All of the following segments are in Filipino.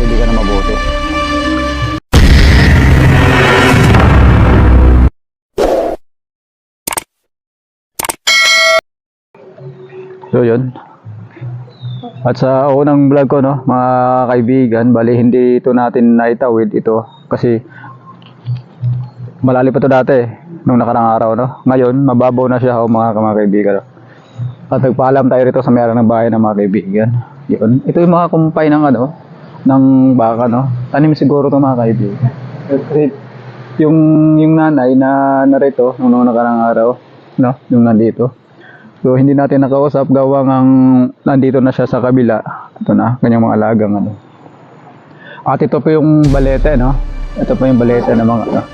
kaibigan na mabuti. So yun. At sa unang vlog ko, no, mga kaibigan, bali hindi ito natin naitawid ito kasi malalim pa ito dati nung nakarang araw, no. Ngayon mababaw na siya, mga kaibigan, no? At nagpaalam tayo rito sa may-ari ng bahay ng mga kaibigan. Yun. Ito yung mga kumpay ng ng baka, no. Tanim siguro ito, mga kaibigan. Kasi yung nanay na narito nung nakarang araw, no, yung nandito. So hindi natin nakausap gawa ng nandito na siya sa kabila. Ito na kanyang mga alagang At ito po yung balete, no. Ito po yung balete ng mga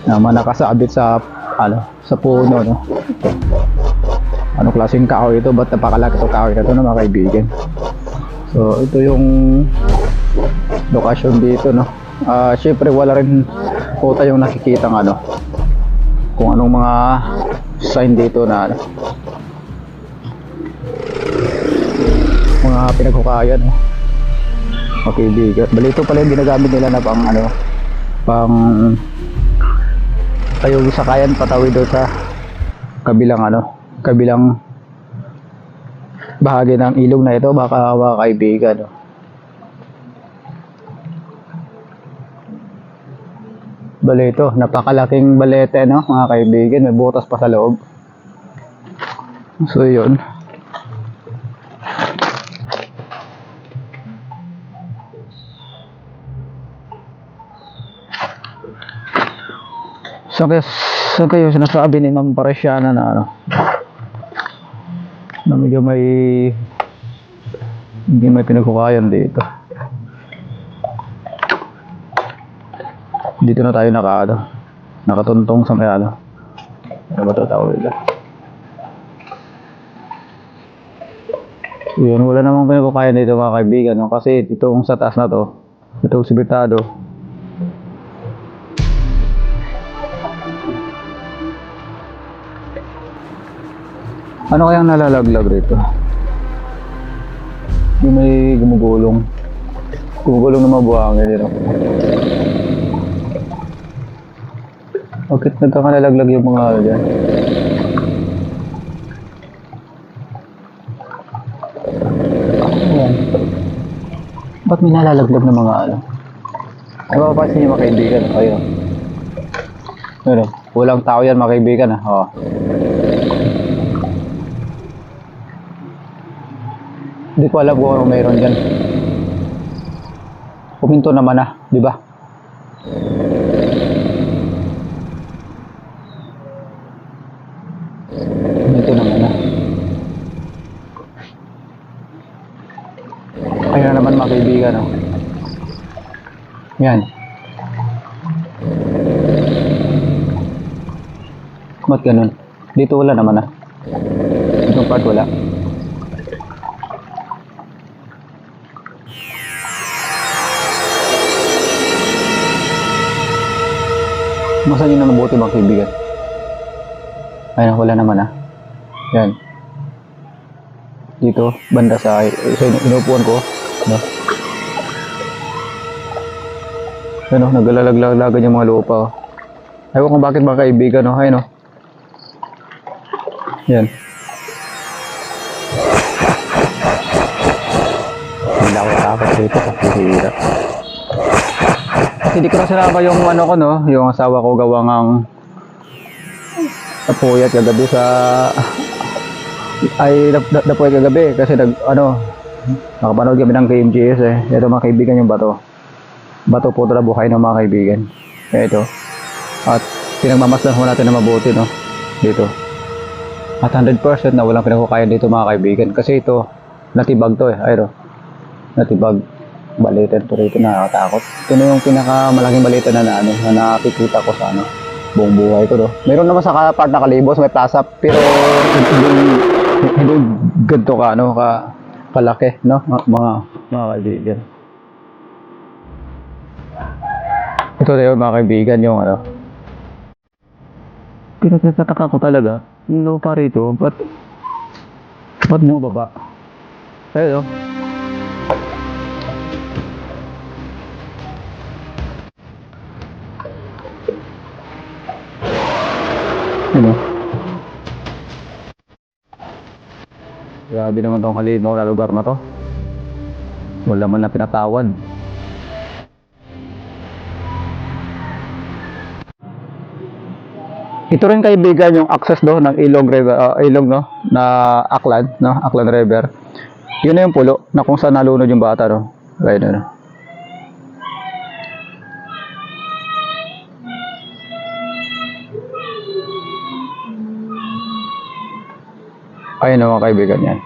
na mga nakasabit sa sa puno, no. Ito. Ano klaseng kahoy ito? Ba't napakalaki ito kahoy na ito, no, mga kaibigan? So ito yung lokasyon dito, no. Syempre wala rin po tayong nakikita kung anong mga sign dito na mga pinaghukayan, no. Okay, bigat. Bali ito pala yung ginagamit nila na pang kayong sakayan patawid doon sa kabilang bahagi ng ilog na ito, baka mga kaibigan, no. Bali ito, napakalaking balete, no, mga kaibigan, may butas pa sa loob. So yun. So kayo sinasabi ni Ma'am Paresiana na medyo hindi may pinaghukayan dito. Dito na tayo nakatuntong sa may ano ba ito tawag nila? Yun, wala namang pinaghukayan dito, mga kaibigan, no? Kasi itong sa taas na to, itong sibitado, ano kayang nalalaglag rito? Yung may gumugulong na mabuhangin dito. Bakit nagkakalalaglag yung mga dyan? Ayan. Ba't may nalalaglag na mga ay mapapansin niyo, mga kaibigan, ayun. Walang tao yan, mga kaibigan, Hindi ko alam kung ano mayroon dyan. Puminto naman di ba? Puminto naman Ayun na naman, mga kaibigan, Yan. Ba't ganun? Dito wala naman Itong part wala. Masan yun na mabuti, mga kaibigan? Ayun, wala naman Yan. Dito, banda sa inupuan ko, Ayun, naglalaglagan yung mga lupa, Ewan kung bakit, mga kaibigan, Ayun, Yan. Hindi ako takot dito, kapihira. Hindi ko na sinama yung yung asawa ko gawa ng napuyat kagabi napuyat kagabi kasi nakapanood kami ng KMGS Ito, mga kaibigan, yung bato po na buhay ng mga kaibigan. Ito. At pinagmamasdan natin na mabuti, dito. At 100% na walang pinaghukayan dito, mga kaibigan, kasi ito natibag to Ayun, natibag. Balitan po rito, nakakatakot. Ito na yung pinakamalaking balitan na nakikita ko sa buong buhay ko, Meron naman sa part na Kalibos, may plaza, pero hindi ganito kalaki, mga kaibigan. Ito na yun, mga kaibigan, yung pinagtataka ko talaga, yung lupa rito, ba't mo baba? Ayun, Grabe naman tong kalinaw na lugar na to. Wala man na pinatawan. Ito rin kaibigan yung access do ng Ilog River, Ilog no, na Aklan, no, Aklan River. Yun na yung pulo na kung saan nalunod yung bata, no. Right na. Ayun na mga kaibigan yan.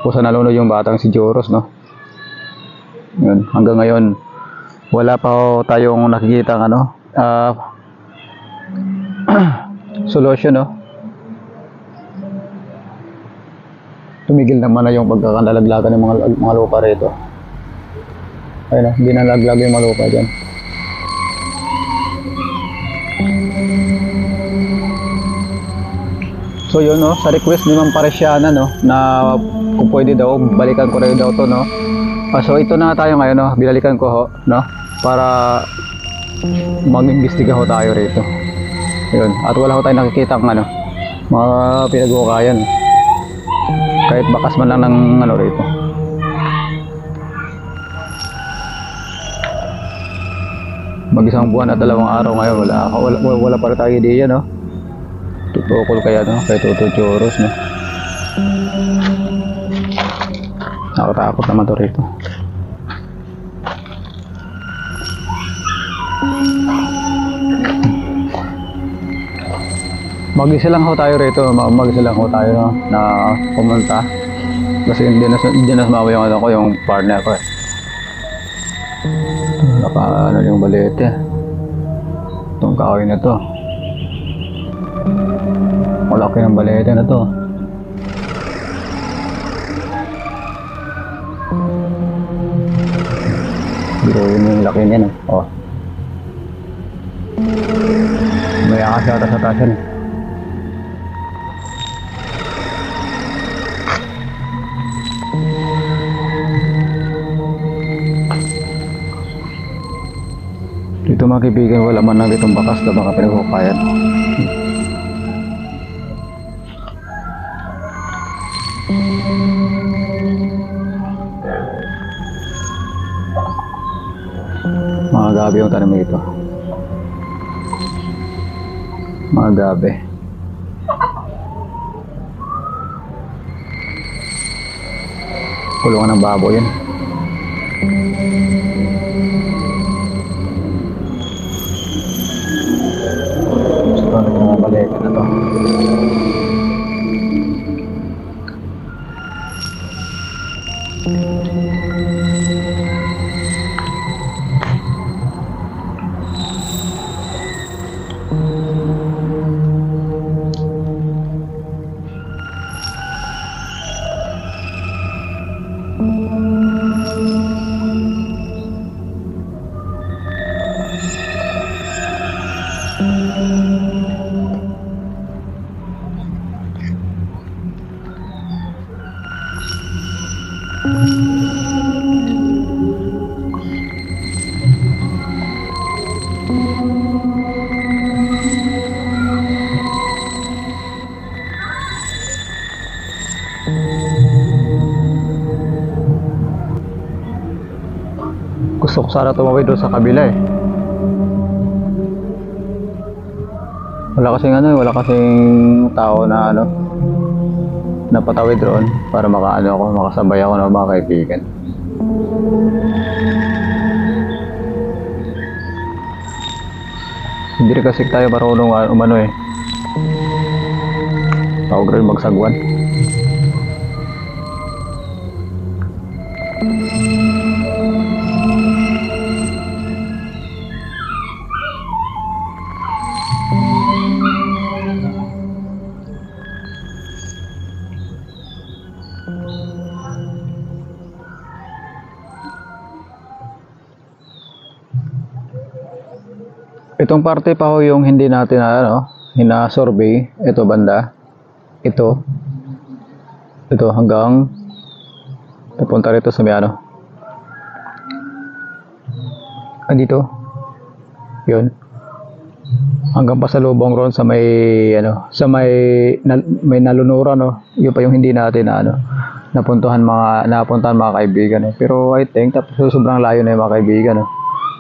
Kung saan nalunod yung batang si Joros, no. Yun, hanggang ngayon wala pa ho tayong nakikita ano, solution, no. Tumigil naman na yung pagkakanalaglagan ng mga lupa rito. Ayun na, hindi nalaglag yung mga lupa dyan. So yun, no, sa request ni Ma'am Paresiana, no, na kung pwede daw, balikan ko rin daw to, no. So ito na tayo ngayon, no, binalikan ko ho, no, para mag-imbestiga ho tayo rito. Yun, at wala ho tayong nakikita ng ano, mga pinag-uukayan. Kahit bakas man lang ng ano rito. Mag-isang buwan at 2 araw ngayon, wala pa rin tayo ideya, no. Tutukol kaya, no, kay Toto Joros, no. Nakatakot naman to rito. Mag-isa lang ho tayo rito, mag-isa lang ho tayo, no, na pumunta. Kasi hindi na sumawa yung ano ko, yung partner ko eh. Ano yung balete. Itong kahoy na to. Malaki ng balete na to. Dito yung laki niya, no. Oh. May akas yata sa taas yan eh. Dito mga kaibigan, wala man lang ditong bakas na baka pinaghukayan. Mga gabi yung tanim ito. Mga gabi. Kulungan ng baboy yan. Gusto na yung mga balete na to. Gusto ko sana tumawid doon sa kabila eh. Wala kasing tao na ano, napatawid roon para makasabay ako ng mga kaibigan. Hindi rin kasi tayo marunong umano eh. Tawag rin magsagwan. Itong parte pa ho yung hindi natin hina-survey. Ito banda. Ito hanggang papunta rito sa may andito. Yun. Hanggang pasalubong ron sa may may nalunuran, no. Yun pa yung hindi natin napuntahan mga kaibigan eh. Pero I think tapos sobrang layo na yung mga kaibigan no.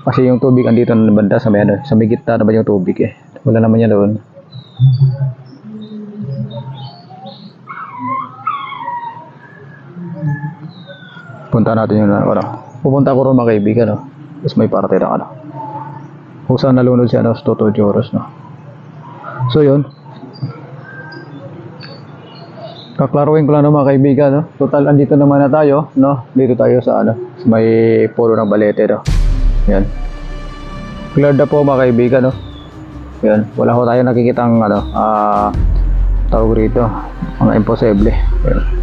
Kasi yung tubig andito na banda sa may ano, sa may gitna naman yung tubig eh. Wala naman yan doon. Punta natin yung ano. Pupunta ko rin mga kaibigan no. Tapos may parte na ano. Kung saan nalunod si ano, Toto Joros no. So yun. Kaklaruin ko lang no, mga kaibigan no. Total andito naman na tayo no. Dito tayo sa ano, sa may polo ng Balete no. Yan. Cleared na po mga kaibigan no. Yan. Wala ko tayo nakikitang ano, tawag rito. Mga imposible. Yan.